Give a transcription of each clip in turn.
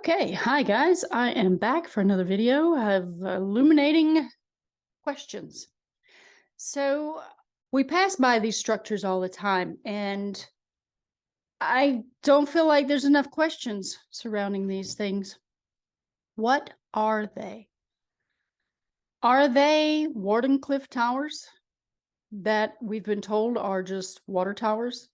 Okay, hi guys. I am back for another video of illuminating questions. So we pass by these structures all the time, and I don't feel like there's enough questions surrounding these things. What are they? Are they Wardencliffe towers that we've been told are just water towers?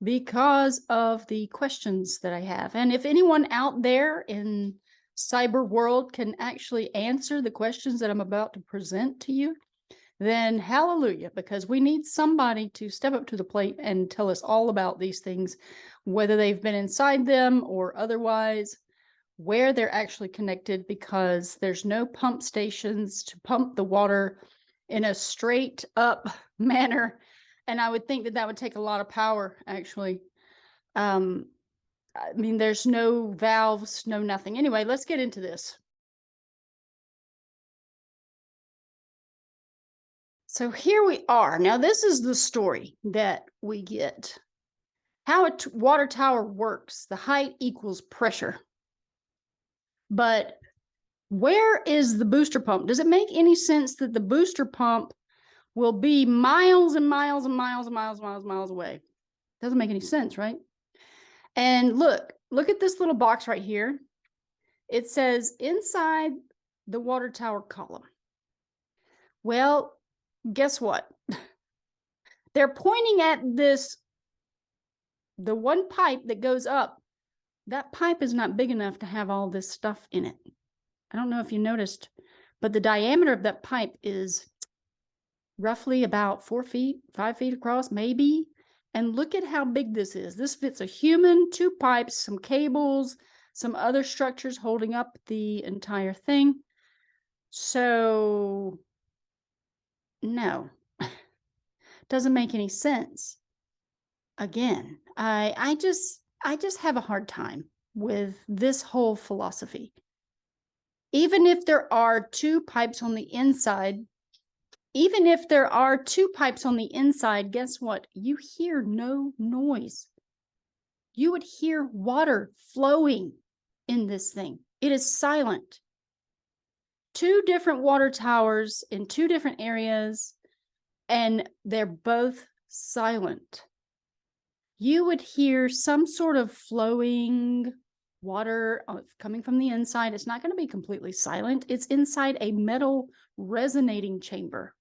Because of the questions that I have. And if anyone out there in cyber world can actually answer the questions that I'm about to present to you, then hallelujah, because we need somebody to step up to the plate and tell us all about these things, whether they've been inside them or otherwise, where they're actually connected, because there's no pump stations to pump the water in a straight up manner. And I would think that that would take a lot of power, actually. I mean, there's no valves, no nothing. Anyway, let's get into this. So here we are. Now, this is the story that we get. How a water tower works. The height equals pressure. But where is the booster pump? Does it make any sense that the booster pump will be miles and miles and miles and miles away? Doesn't make any sense, right? And look at this little box right here. It says inside the water tower column. Well, guess what? They're pointing at this, the one pipe that goes up. That pipe is not big enough to have all this stuff in it. I don't know if you noticed, but the diameter of that pipe is roughly about 4 feet, 5 feet across, maybe. And look at how big this is. This fits a human, 2 pipes, some cables, some other structures holding up the entire thing. So, no, doesn't make any sense. Again, I just have a hard time with this whole philosophy. Even if there are 2 pipes on the inside, guess what? You hear no noise. You would hear water flowing in this thing. It is silent. 2 different water towers in 2 different areas, and they're both silent. You would hear some sort of flowing water coming from the inside. It's not going to be completely silent. It's inside a metal resonating chamber.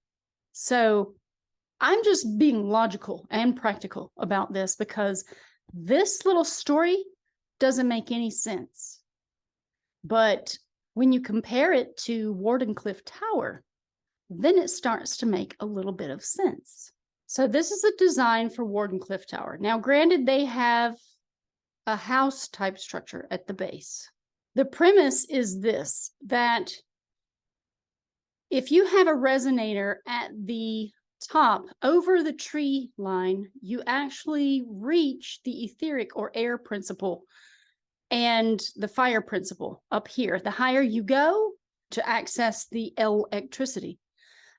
So I'm just being logical and practical about this, because this little story doesn't make any sense. But when you compare it to Wardencliffe Tower, then it starts to make a little bit of sense. So this is a design for Wardencliffe Tower. Now, granted, they have a house type structure at the base. The premise is this, that if you have a resonator at the top over the tree line, you actually reach the etheric or air principle and the fire principle up here. The higher you go to access the electricity.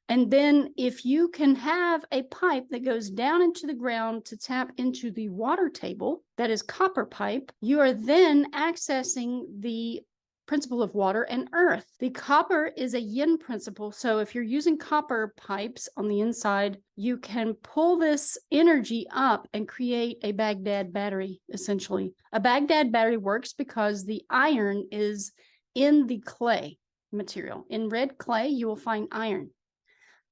And then if you can have a pipe that goes down into the ground to tap into the water table, that is copper pipe, you are then accessing the principle of water and earth. The copper is a yin principle. So if you're using copper pipes on the inside, you can pull this energy up and create a Baghdad battery, essentially. A Baghdad battery works because the iron is in the clay material. In red clay, you will find iron.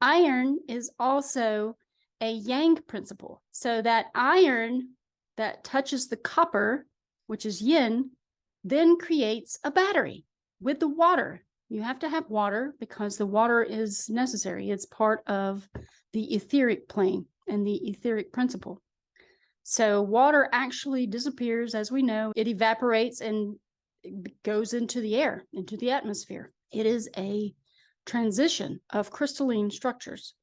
Iron is also a yang principle. So that iron that touches the copper, which is yin, then creates a battery with the water. You have to have water because the water is necessary. It's part of the etheric plane and the etheric principle. So water actually disappears, as we know. It evaporates and goes into the air, into the atmosphere. It is a transition of crystalline structures.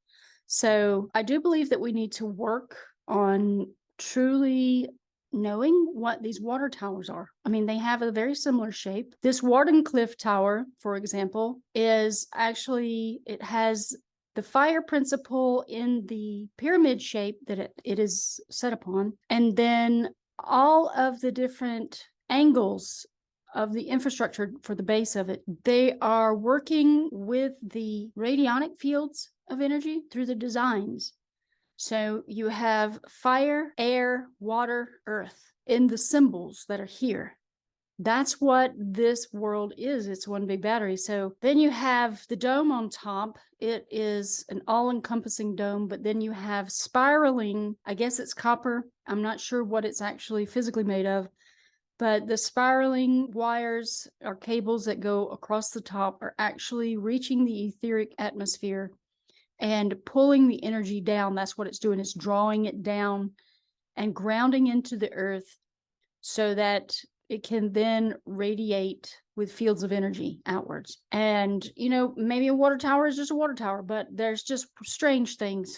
So I do believe that we need to work on truly knowing what these water towers are. I mean, they have a very similar shape. This Wardencliffe Tower, for example, is actually, it has the fire principle in the pyramid shape that it is set upon. And then all of the different angles of the infrastructure for the base of it. They are working with the radionic fields of energy through the designs. So you have fire, air, water, earth in the symbols that are here. That's what this world is. It's one big battery. So then you have the dome on top. It is an all-encompassing dome, but then you have spiraling, I guess it's copper. I'm not sure what it's actually physically made of, but the spiraling wires or cables that go across the top are actually reaching the etheric atmosphere and pulling the energy down. That's what it's doing. It's drawing it down and grounding into the earth so that it can then radiate with fields of energy outwards. And, maybe a water tower is just a water tower, but there's just strange things,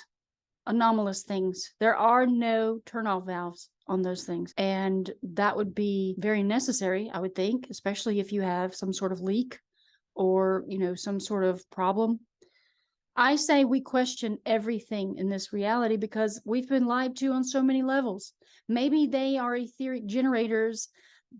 anomalous things. There are no turn-off valves on those things. And that would be very necessary, I would think, especially if you have some sort of leak or, some sort of problem. I say we question everything in this reality because we've been lied to on so many levels. Maybe they are etheric generators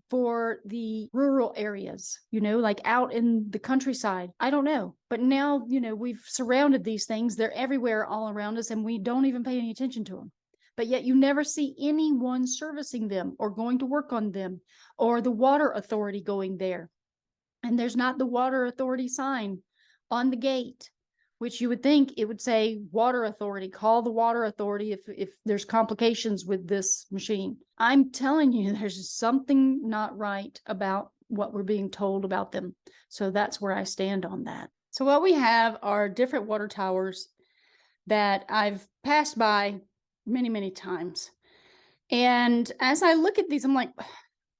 for the rural areas, like out in the countryside. I don't know. But now, we've surrounded these things. They're everywhere all around us, and we don't even pay any attention to them. But yet you never see anyone servicing them or going to work on them, or the water authority going there. And there's not the water authority sign on the gate, which you would think it would say water authority, call the water authority if there's complications with this machine. I'm telling you, there's something not right about what we're being told about them. So that's where I stand on that. So what we have are different water towers that I've passed by many, many times. And as I look at these, I'm like,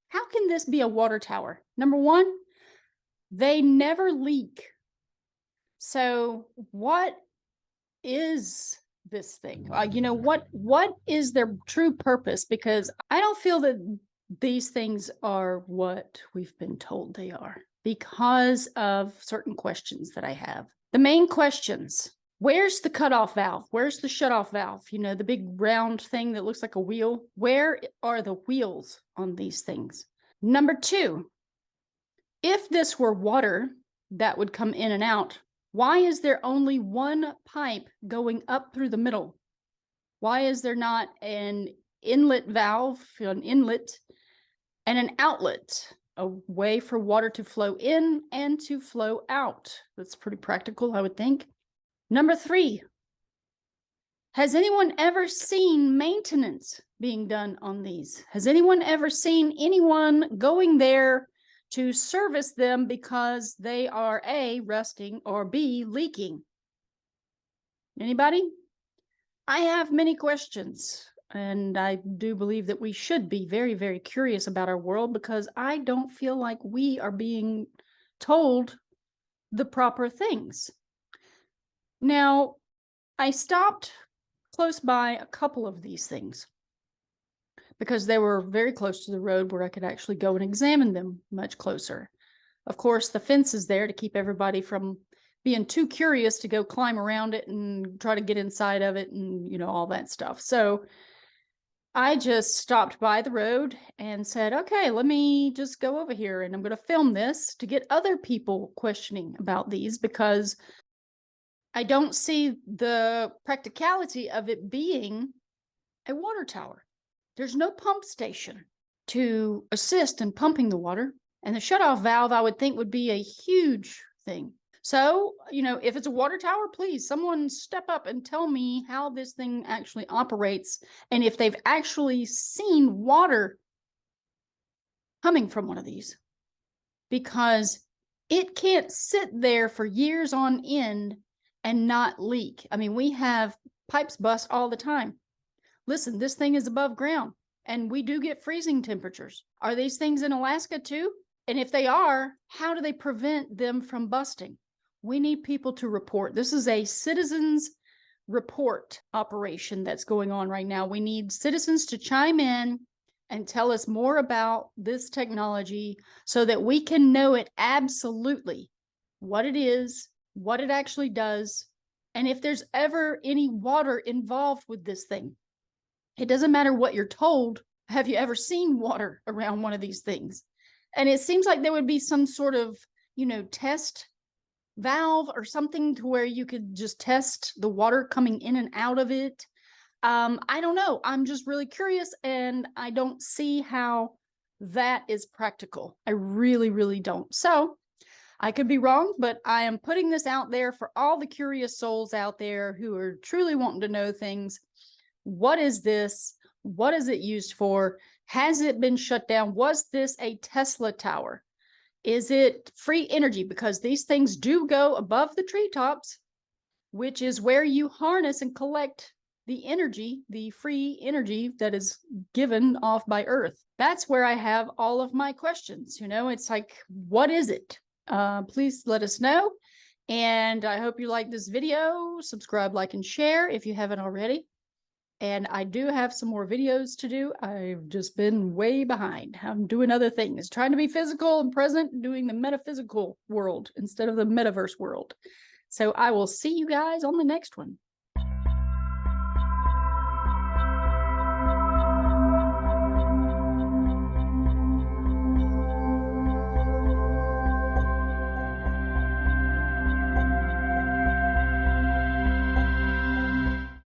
how can this be a water tower? Number one, they never leak. So what is this thing? What is their true purpose? Because I don't feel that these things are what we've been told they are because of certain questions that I have. The main questions: where's the cutoff valve? Where's the shutoff valve? The big round thing that looks like a wheel. Where are the wheels on these things? Number two, if this were water that would come in and out, why is there only one pipe going up through the middle? Why is there not an inlet valve, an inlet, and an outlet, a way for water to flow in and to flow out? That's pretty practical, I would think. Number three, has anyone ever seen maintenance being done on these? Has anyone ever seen anyone going there to service them because they are A, rusting, or B, leaking? Anybody? I have many questions, and I do believe that we should be very, very curious about our world because I don't feel like we are being told the proper things. Now, I stopped close by a couple of these things because they were very close to the road where I could actually go and examine them much closer. Of course, the fence is there to keep everybody from being too curious to go climb around it and try to get inside of it and, all that stuff. So I just stopped by the road and said, okay, let me just go over here and I'm going to film this to get other people questioning about these because I don't see the practicality of it being a water tower. There's no pump station to assist in pumping the water. And the shutoff valve, I would think, would be a huge thing. So, if it's a water tower, please, someone step up and tell me how this thing actually operates and if they've actually seen water coming from one of these. Because it can't sit there for years on end and not leak. I mean, we have pipes bust all the time. Listen, this thing is above ground and we do get freezing temperatures. Are these things in Alaska too? And if they are, how do they prevent them from busting? We need people to report. This is a citizens report operation that's going on right now. We need citizens to chime in and tell us more about this technology so that we can know it absolutely, what it is, what it actually does, and if there's ever any water involved with this thing. It doesn't matter what you're told. Have you ever seen water around one of these things? And it seems like there would be some sort of, test valve or something to where you could just test the water coming in and out of it. I don't know. I'm just really curious, and I don't see how that is practical. I really, really don't. So I could be wrong, but I am putting this out there for all the curious souls out there who are truly wanting to know things. What is this? What is it used for? Has it been shut down? Was this a Tesla tower? Is it free energy? Because these things do go above the treetops, which is where you harness and collect the energy, the free energy that is given off by Earth. That's where I have all of my questions. It's like, what is it? Please let us know. And I hope you like this video. Subscribe, like, and share if you haven't already. And I do have some more videos to do. I've just been way behind. I'm doing other things, trying to be physical and present, doing the metaphysical world instead of the metaverse world. So I will see you guys on the next one.